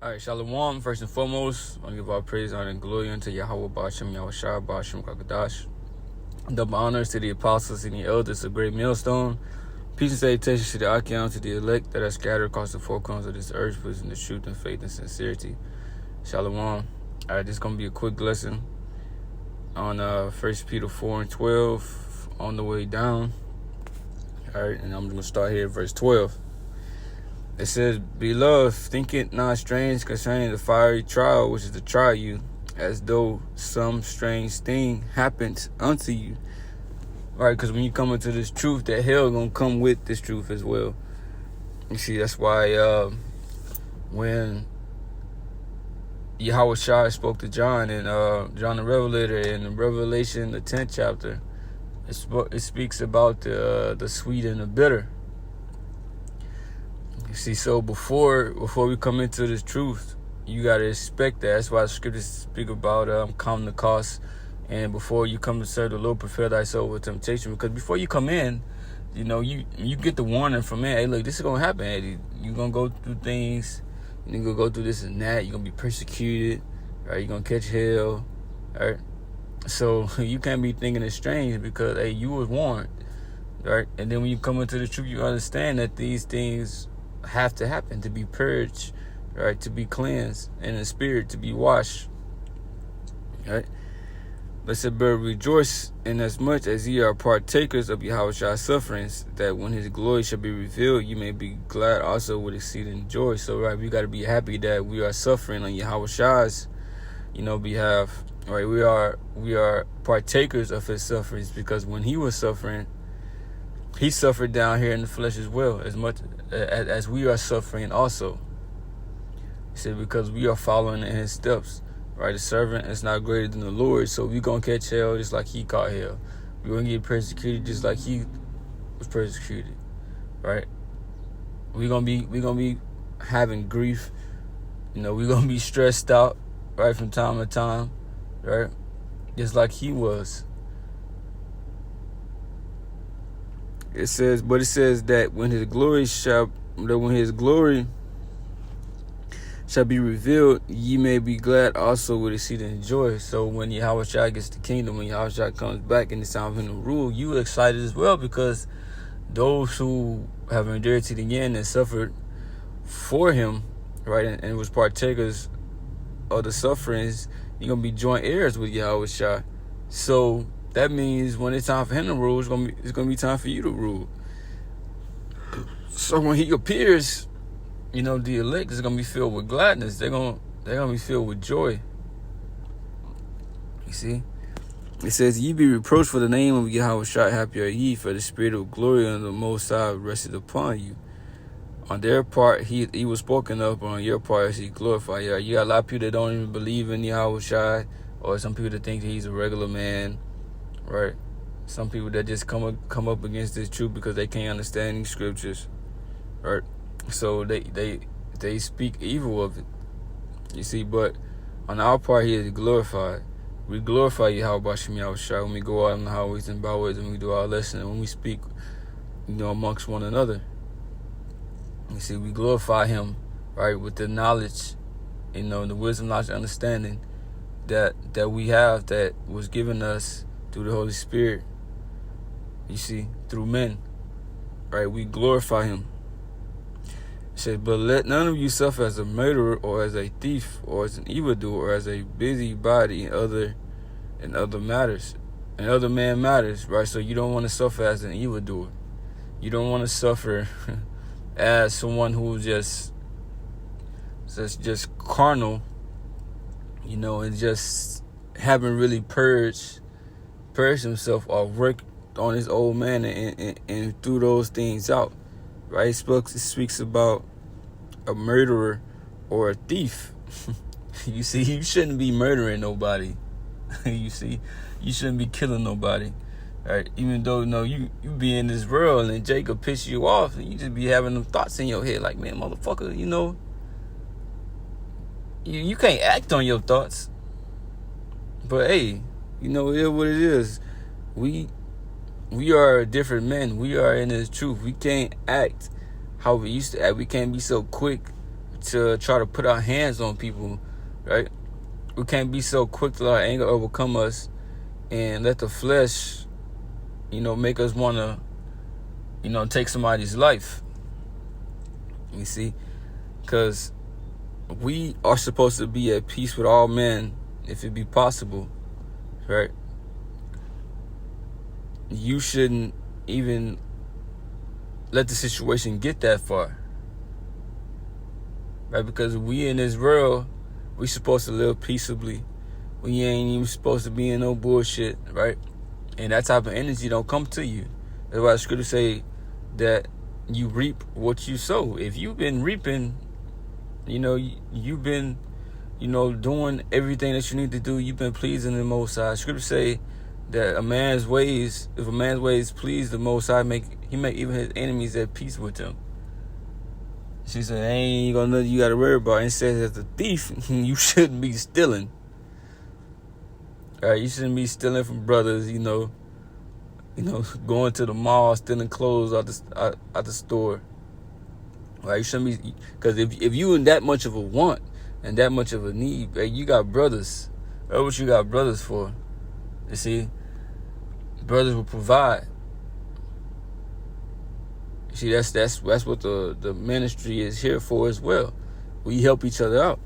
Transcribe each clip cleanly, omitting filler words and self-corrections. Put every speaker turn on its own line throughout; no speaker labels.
All right, Shalom. First and foremost, I want to give all praise, honor, and glory unto Yahweh Ba'ashem, Yahweh Shai, Ba'ashem Kakadash. Double honors to the apostles and the elders of Great Millstone. Peace and salutations to the Achaeon, to the elect that are scattered across the four corners of this earth, in the truth and faith and sincerity. Shalom. All right, this is going to be a quick lesson on 1 Peter 4 and 12 on the way down. All right, and I'm going to start here at verse 12. It says, Beloved, think it not strange concerning the fiery trial which is to try you, as though some strange thing happened unto you. Right, because when you come into this truth, that hell gonna come with this truth as well. You see, that's why when Yahweh Shai spoke to John and John the Revelator in Revelation, the 10th chapter, it speaks about the sweet and the bitter. You see, so before we come into this truth, you got to expect that. That's why the scriptures speak about counting the cost. And before you come to serve the Lord, prepare thyself with temptation. Because before you come in, you know, you get the warning from man. Hey, look, this is going to happen. Hey, you're going to go through things. You're going to go through this and that. You're going to be persecuted. Right? You're going to catch hell. Right? So you can't be thinking it's strange because, hey, you was warned. Right? And then when you come into the truth, you understand that these things have to happen to be purged, right? To be cleansed, and in spirit to be washed, right? Blessed but rejoice inasmuch as ye are partakers of Yahweh's sufferings, that when his glory shall be revealed, you may be glad also with exceeding joy. So, right, we got to be happy that we are suffering on Yahweh's, behalf, right? We are partakers of his sufferings, because when he was suffering, he suffered down here in the flesh as well, as much as we are suffering also. He said, because we are following in his steps, right? The servant is not greater than the Lord, so we're going to catch hell just like he caught hell. We're going to get persecuted just like he was persecuted, right? We're going to be having grief. We're going to be stressed out, right, from time to time, right? Just like he was. It says that when his glory shall be revealed, ye may be glad also with exceeding joy. So when Yahweh Shai gets the kingdom, when Yahweh Shai comes back and it's time for him to rule, you excited as well, because those who have endured to the end and suffered for him, right, and was partakers of the sufferings, you're gonna be joint heirs with Yahweh Shai. So that means when it's time for him to rule, it's gonna be time for you to rule. So when he appears, the elect is gonna be filled with gladness. They're gonna be filled with joy. You see, it says, "Ye be reproached for the name of Yahweh Shai, happy are ye, for the spirit of glory and the Most High rested upon you." On their part, he was spoken of, but on your part, he glorified. Yeah, you got a lot of people that don't even believe in Yahweh Shai, or some people that think that he's a regular man. Right, some people that just come up against this truth because they can't understand these scriptures, right? So they speak evil of it. You see, but on our part, he is glorified. We glorify Yahweh Ba'ashem Yahweh Shai when we go out on the highways and byways and we do our lesson, and when we speak, amongst one another. You see, we glorify him, right, with the knowledge, the wisdom, knowledge, understanding that we have, that was given us through the Holy Spirit, you see, through men, right? We glorify him. It says, but let none of you suffer as a murderer, or as a thief, or as an evildoer, or as a busybody in other matters, in other man matters, right? So you don't want to suffer as an evildoer. You don't want to suffer as someone who's just carnal, and just haven't really purged himself or worked on his old man and threw those things out, right? It speaks about a murderer or a thief. You see, you shouldn't be murdering nobody. You see, you shouldn't be killing nobody, right? Even though you be in this world and Jacob piss you off, and you just be having them thoughts in your head like, man, motherfucker, you can't act on your thoughts. But hey, it is what it is. We are different men. We are in this truth. We can't act how we used to act. We can't be so quick to try to put our hands on people, right? We can't be so quick to let our anger overcome us and let the flesh, make us want to, take somebody's life. You see? Because we are supposed to be at peace with all men, if it be possible, right? You shouldn't even let the situation get that far, right? Because we in this world, we supposed to live peaceably. We ain't even supposed to be in no bullshit, right? And that type of energy don't come to you. That's why the scripture say that you reap what you sow. If you've been reaping, you've been, doing everything that you need to do. You've been pleasing the Most High. Scripture say that if a man's ways please the Most High, he make even his enemies at peace with him. She said, ain't gonna nothing you gotta worry about. And it says, as a thief, you shouldn't be stealing. All right, you shouldn't be stealing from brothers, going to the mall, stealing clothes out the store. Right, you shouldn't be, because if you in that much of a want and that much of a need, hey, you got brothers. That's what you got brothers for. You see, brothers will provide. You see, that's what the ministry is here for as well. We help each other out.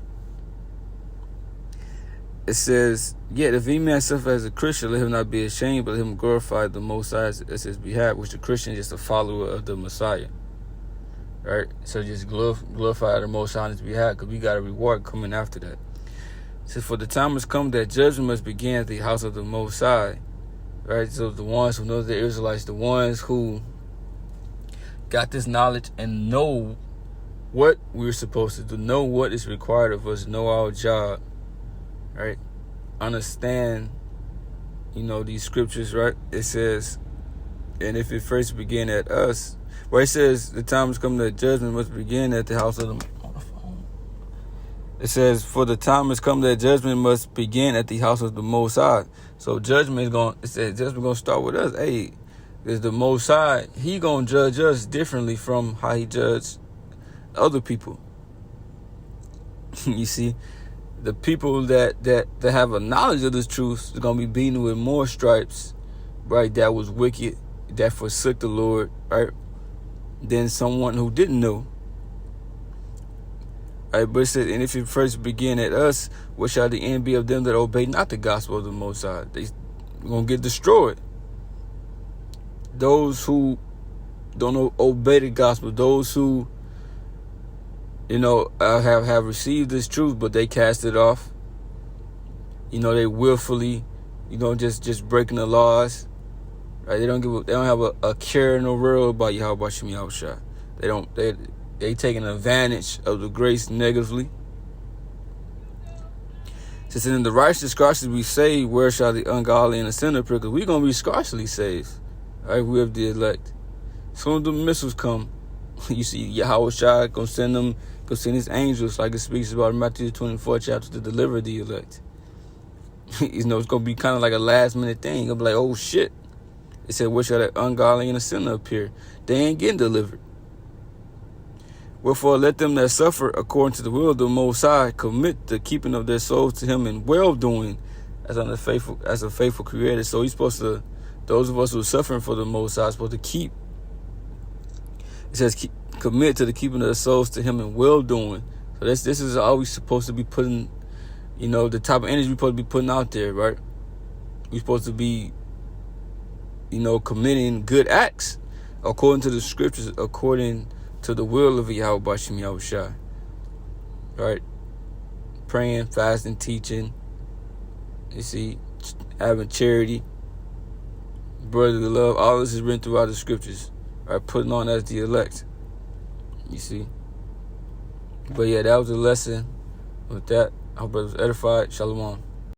It says, yet if any man suffer as a Christian, let him not be ashamed, but let him glorify the Most High as his behalf, which the Christian is just a follower of the Messiah. Right? So just glorify the Most High on his behalf, because we got a reward coming after that. It says, for the time has come that judgment must begin at the house of the Most High. Right? So the ones who know the Israelites, the ones who got this knowledge and know what we're supposed to do, know what is required of us, know our job. Right? Understand, these scriptures, right? It says, and if it first begin at us, where it says the time has come that judgment must begin at the house of the... It says, for the time has come that judgment must begin at the house of the Most High. So judgment going to start with us. Hey, is the Most High, he going to judge us differently from how he judged other people. You see? The people that have a knowledge of this truth is going to be beaten with more stripes, right, that was wicked, that forsook the Lord, right, than someone who didn't know. Right, but it said, and if it first begin at us, what shall the end be of them that obey not the gospel of the Most High? They're going to get destroyed. Those who don't obey the gospel, those who have received this truth, but they cast it off. They willfully, just breaking the laws. Right? They don't have a care in the world about Yahweh Shem Yahushua. They taking advantage of the grace negatively. Since in the righteous scarcely be saved, where shall the ungodly and the sinner pray? Because we're gonna be scarcely saved. Right? We have the elect. Soon as the missiles come, you see Yahweh Shai gonna send his angels, like it speaks about in Matthew 24 chapter, to deliver the elect. It's gonna be kind of like a last minute thing. You're gonna be like, oh shit. It said, where shall the ungodly and the sinner appear? They ain't getting delivered. Wherefore let them that suffer according to the will of the Most High commit the keeping of their souls to him in well-doing as a faithful creator. So he's supposed to, those of us who are suffering for the Most High are supposed to keep. It says commit to the keeping of the souls to him in well-doing. So this is always supposed to be putting, the type of energy we're supposed to be putting out there, right? We're supposed to be, committing good acts according to the scriptures, according to the will of Yahweh Shem Yahushua. Right? Praying, fasting, teaching, you see, having charity, brotherly love, all this is written throughout the scriptures. Right? Putting on as the elect. You see? But yeah, that was a lesson. With that, I hope brothers edified. Shalom.